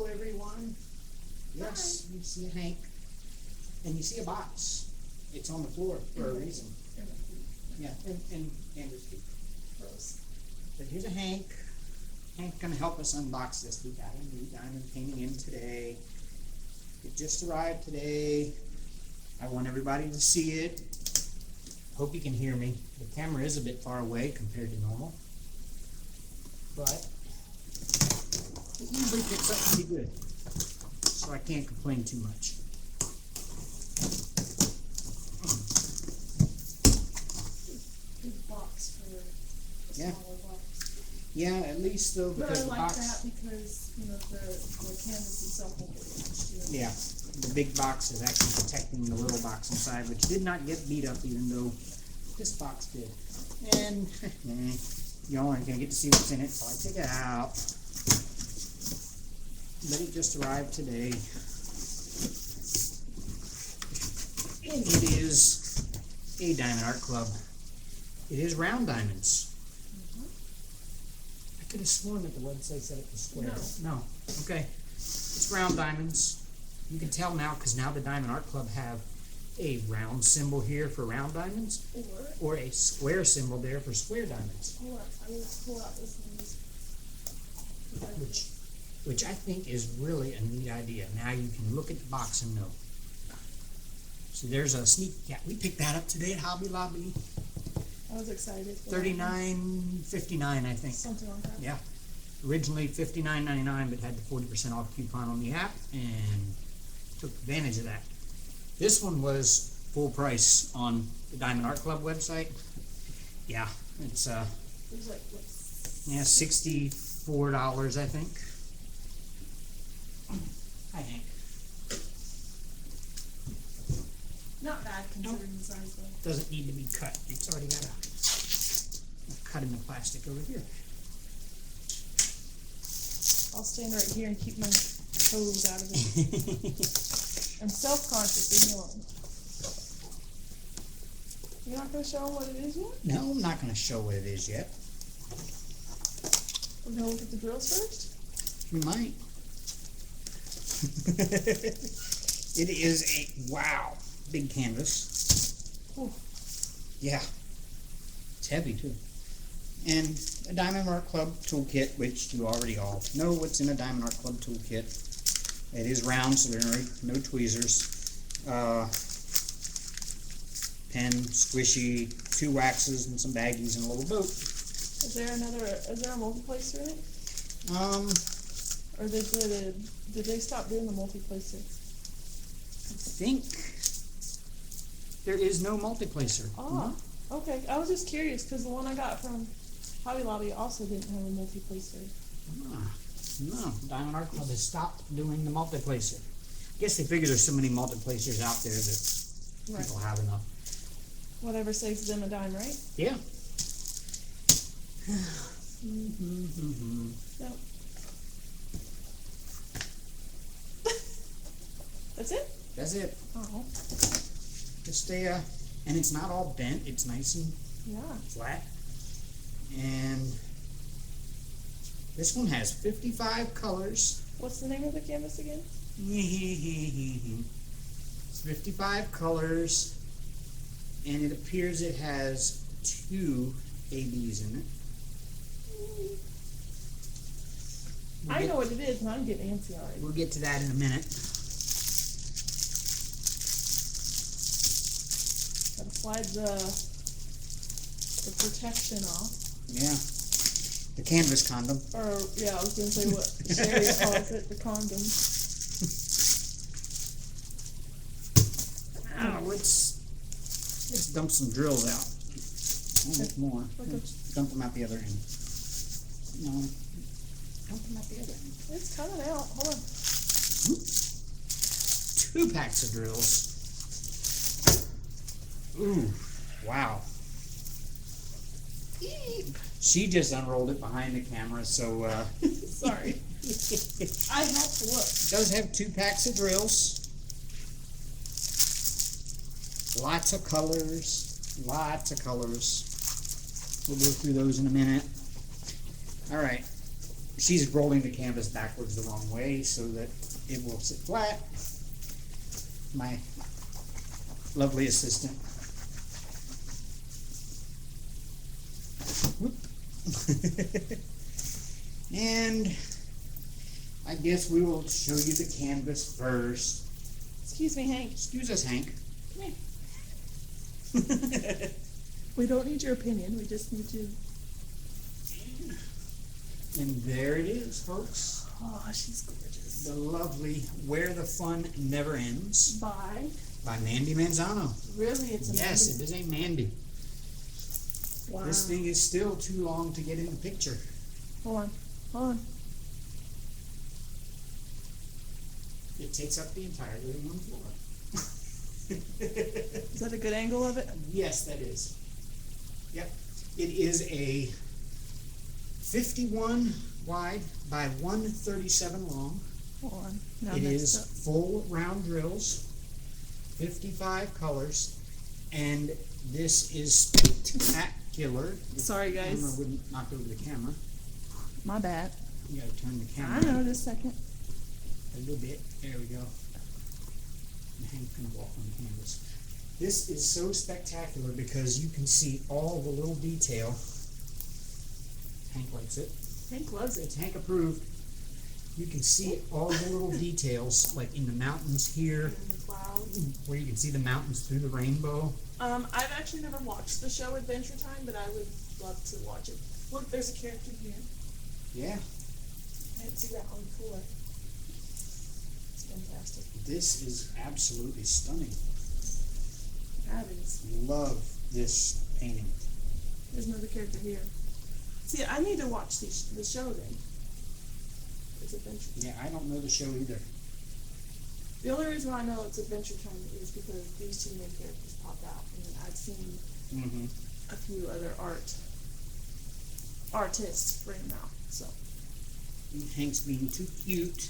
Hello, everyone. Yes, you see a Hank, and you see a box. It's on the floor for a reason. Yeah, and Andrew's feet. But here's a Hank. Hank's gonna help us unbox this. We got a new diamond painting in today. It just arrived today. I want everybody to see it. Hope you can hear me. The camera is a bit far away compared to normal, but it usually picks up pretty good, so I can't complain too much. Big box for a Yeah. smaller box. Yeah, at least though, But because I the like box. that because, you know, the canvas itself won't get damaged. Yeah, the big box is actually protecting the little box inside, which did not get beat up, even though this box did. And y'all aren't gonna get to see what's in it until I take it out. But it just arrived today. And it is a Diamond Art Club. It is round diamonds. I could have sworn that the website said it was square. No. Okay. It's round diamonds. You can tell now because now the Diamond Art Club have a round symbol here for round diamonds, or a square symbol there for square diamonds. Hold on, I will pull out this one. Which I think is really a neat idea. Now you can look at the box and know. So there's a sneak cat. We picked that up today at Hobby Lobby. I was excited. $39.59, I think. Something like that. Yeah. Originally $59.99, but had the 40% off coupon on the app and took advantage of that. This one was full price on the Diamond Art Club website. Yeah, it's It was like, what? yeah, $64, I think. Hi, Hank. Not bad considering the size though. Doesn't need to be cut. It's already got a cut in the plastic over here. I'll stand right here and keep my toes out of it. I'm self-conscious, leave me alone. You're not going to show them what it is yet? No, I'm not going to show what it is yet. We're going to look at the drills first? We might. It is a, wow, big canvas. Ooh. Yeah. It's heavy too. And a Diamond Art Club toolkit, which you already all know what's in a Diamond Art Club toolkit. It is round, so there are no tweezers. Pen, squishy, 2 waxes, and some baggies, and a little boat. Is there a multiplacer in it? Or did they stop doing the multiplacer? I think there is no multiplacer. Oh, okay. I was just curious because the one I got from Hobby Lobby also didn't have a multiplacer. No, Diamond Art Club has stopped doing the multiplacer. I guess they figure there's so many multiplacers out there that people have enough. Whatever saves them a dime, right? Yeah. Yep. That's it? That's it. Oh. Just and it's not all bent. It's nice and flat. And this one has 55 colors. What's the name of the canvas again? It's 55 colors, and it appears it has 2 ABs in it. I know what it is, and I'm getting antsy already. We'll get to that in a minute. Gotta slide the protection off. Yeah. The canvas condom. Or, yeah, I was gonna say what Sherry calls it, the condom. Now, let's dump some drills out. Almost more. Okay. Dump them out the other end. No. Dump them out the other end. It's coming out. Hold on. 2 packs of drills. Ooh, wow. She just unrolled it behind the camera, so Sorry. I have to look. It does have 2 packs of drills. Lots of colors. Lots of colors. We'll go through those in a minute. Alright. she's rolling the canvas backwards the wrong way so that it will sit flat. My lovely assistant. Whoop. And I guess we will show you the canvas first. Excuse me, Hank. Excuse us, Hank. Come here. We don't need your opinion, we just need you. And there it is, folks. Oh, she's gorgeous. The lovely Where the Fun Never Ends Bye. by Mandie Manzano. Really, it's a Yes, Mandie? it is a Mandie. Wow. This thing is still too long to get in the picture. Hold on, hold on. It takes up the entire living room floor. Is that a good angle of it? Yes, that is. Yep. It is a 51 wide by 137 long. Hold on. Now It next is up. full round drills, 55 colors, and this is spectacular. Sorry, The camera guys. wouldn't knock over the camera. My bad. You gotta turn the camera I know, just a second. a little bit. There we go. And Hank's gonna walk on the canvas. This is so spectacular because you can see all the little detail. Hank likes it. Hank loves It's it. Hank approved. You can see all the little details, like in the mountains here, And the clouds. where you can see the mountains through the rainbow. I've actually never watched the show Adventure Time, but I would love to watch it. Look, there's a character here. Yeah, I didn't see that one before. It's fantastic. this is absolutely stunning. That is. Love this painting. There's another character here. See, I need to watch the show then. It's Adventure. Yeah, I don't know the show either. The only reason I know it's Adventure Time is because these two main characters pop out, and then I've seen Mm-hmm. a few other artists bring them out. So Hank's being too cute.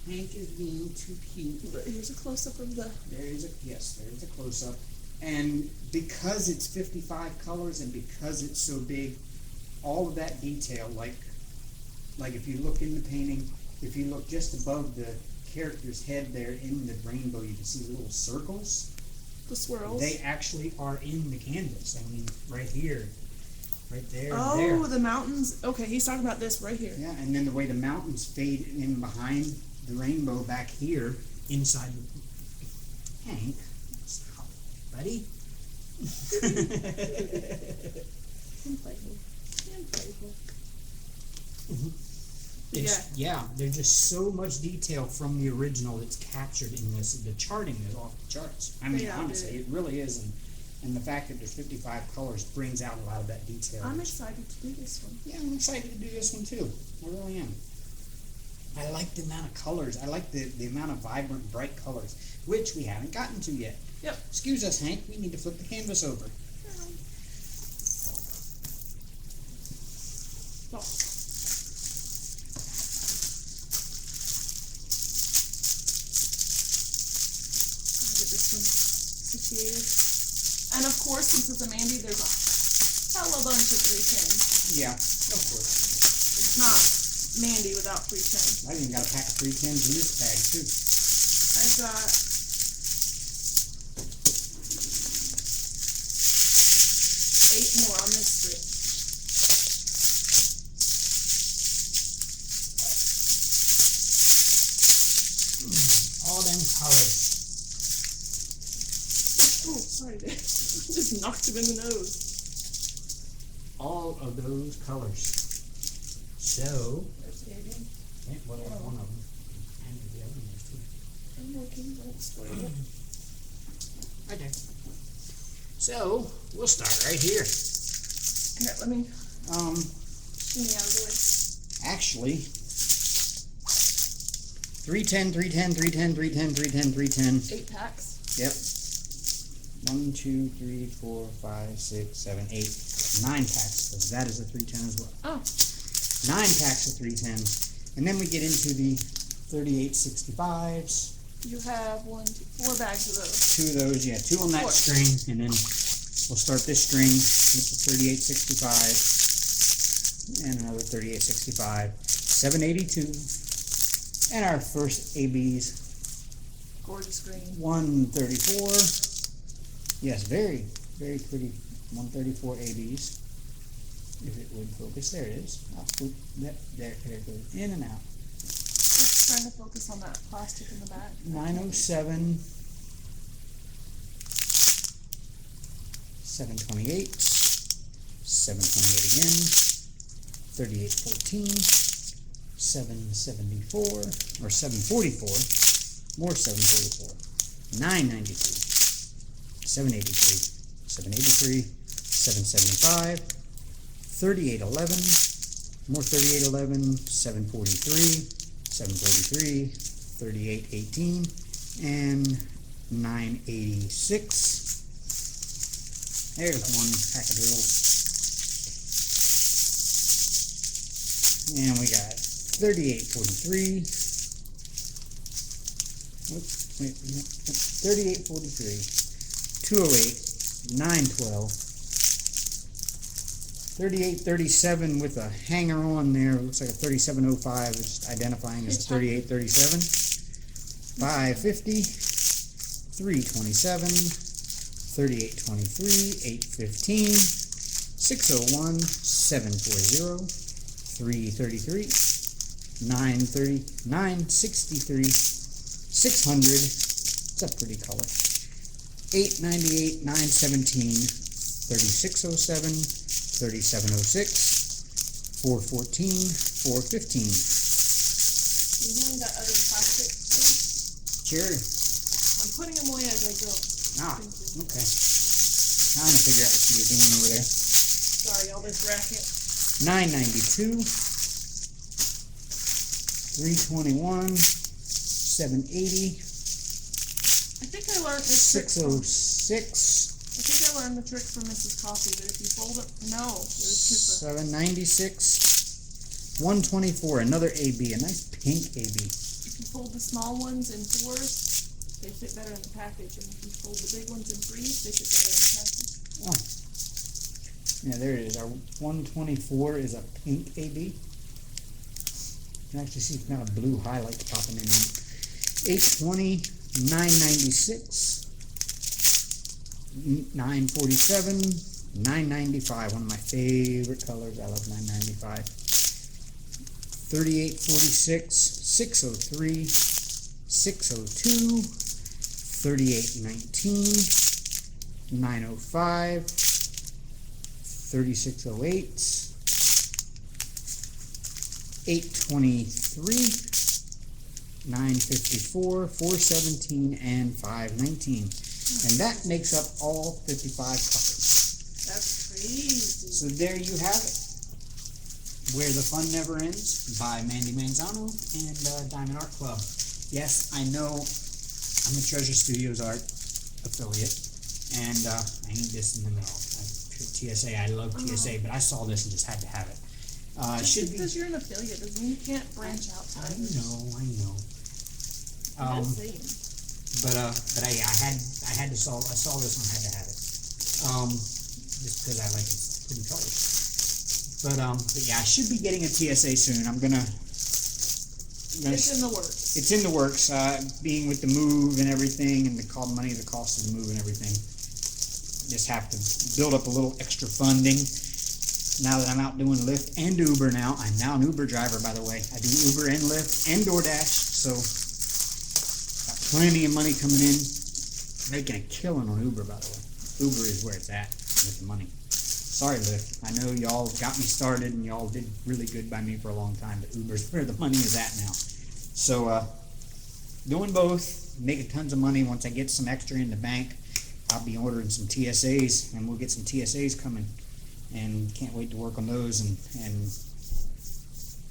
Hank is being too cute. but here's a close up of the. There's a close up. And because it's 55 colors and because it's so big, all of that detail, like if you look in the painting, if you look just above the character's head there in the rainbow, you can see little circles. The swirls. They actually are in the canvas. I mean, right here, right there, Oh, there. the mountains. Okay, he's talking about this right here. Yeah, and then the way the mountains fade in behind the rainbow back here, inside the Hank. Stop, buddy. And playful. And playful. Yeah, there's just so much detail from the original that's captured in this. The charting is off the charts. I mean, Yeah, honestly, it really is. And the fact that there's 55 colors brings out a lot of that detail. I'm excited to do this one. Yeah, I'm excited to do this one too. I really am. I like the amount of colors. I like the amount of vibrant, bright colors, which we haven't gotten to yet. Yep. Excuse us, Hank. We need to flip the canvas over. Oh. I'll get this one situated. And of course, since it's a Mandie, there's a hell of a bunch of 310s. Yeah, of course. It's not Mandie without 310. I even got a pack of 310s in this bag too. I've got 8 more on this strip. All them colors. Oh, sorry, Dad. Just knocked him in the nose. All of those colors. So, There's the again. well, there's one of them. And the other one is too. I'm working, don't spoil it. Right there. So, we'll start right here. Here, let me shimmy out of the way. Actually, 310, 310, 310, 310, 310, 310. 8 packs. Yep. 1, 2, 3, 4, 5, 6, 7, 8, 9 packs. So that is a 310 as well. Oh, 9 packs of 310s. And then we get into the 3865s. you have 1, 2, 4 bags of those. 2 of those, yeah, 2 on that 4. string, and then we'll start this string with the 3865. and another 3865, 782, and our first ABs, Gorgeous green. 134. Yes, very, very pretty 134 ABs. If it would focus, there it is. I'll swoop that, there it goes in and out. Just trying to focus on that plastic in the back. 907, 728, 728 again, 3814, 774, or 744, more 744, 993, 783, 783, 775, 3811, more 3811, 743, 743, 3818, and 986. There's one pack of drills. And we got 3843. Oops, wait, 3843, 208, 912, 3837 with a hanger on there. Looks like a 3705, which is identifying as a 3837. 550, 327, 3823, 815, 601, 740, 333, 930, 963, 600. It's a pretty color. 898, 917, 3607, 3706, 414, 415. You haven't got other plastic things? Sure. I'm putting them away as I go. Ah, okay. Trying to figure out what you were doing over there. Sorry, all this racket. 992, 321, 780, I think I learned this trick. 606, I think I learned the trick from Mrs. Coffee that if you fold it, no, there's 796, 124, another AB, a nice pink AB. if you fold the small ones in fours, they fit better in the package, and if you fold the big ones in threes, they fit better in the package. Oh. Yeah, there it is. Our 124 is a pink AB. You can actually see kind of blue highlights popping in on it. 820, 996, 947, 995. One of my favorite colors. I love 995. 3846, 603, 602, 3819, 905, 3608, 823, 954, 417, and 519. And that makes up all 55 colors. That's crazy. So there you have it. Where the Fun Never Ends by Mandie Manzano and Diamond Art Club. Yes, I know I'm a Treasure Studios Art affiliate, and I ain't dissing them at all. TSA, I love TSA, but I saw this and just had to have it. Just because you're an affiliate doesn't mean you can't branch out to others. I know. But I had to saw this one, had to have it. Just because I like its pretty colors. But yeah, I should be getting a TSA soon. I'm gonna. It's in the works. It's in the works. Being with the move and everything, and the cost of the move and everything. Just have to build up a little extra funding. Now that I'm out doing Lyft and Uber now. I'm now an Uber driver, by the way. I do Uber and Lyft and DoorDash, so got plenty of money coming in. Making a killing on Uber, by the way. Uber is where it's at with the money. Sorry, Lyft. I know y'all got me started and y'all did really good by me for a long time, but Uber's where the money is at now. So, doing both, making tons of money. Once I get some extra in the bank, I'll be ordering some TSAs, and we'll get some TSAs coming. And can't wait to work on those and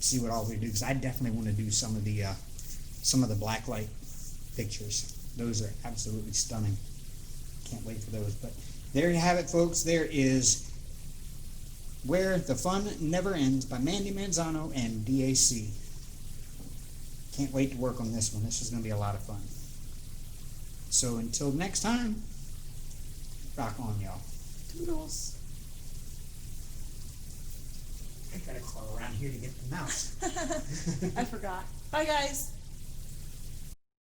see what all we do. Because I definitely want to do some of the blacklight pictures. Those are absolutely stunning. Can't wait for those. But there you have it, folks. There is Where the Fun Never Ends by Mandie Manzano and DAC. Can't wait to work on this one. This is going to be a lot of fun. So until next time, rock on, y'all. Toodles. I gotta gotta crawl around here to get the mouse. I forgot. Bye, guys.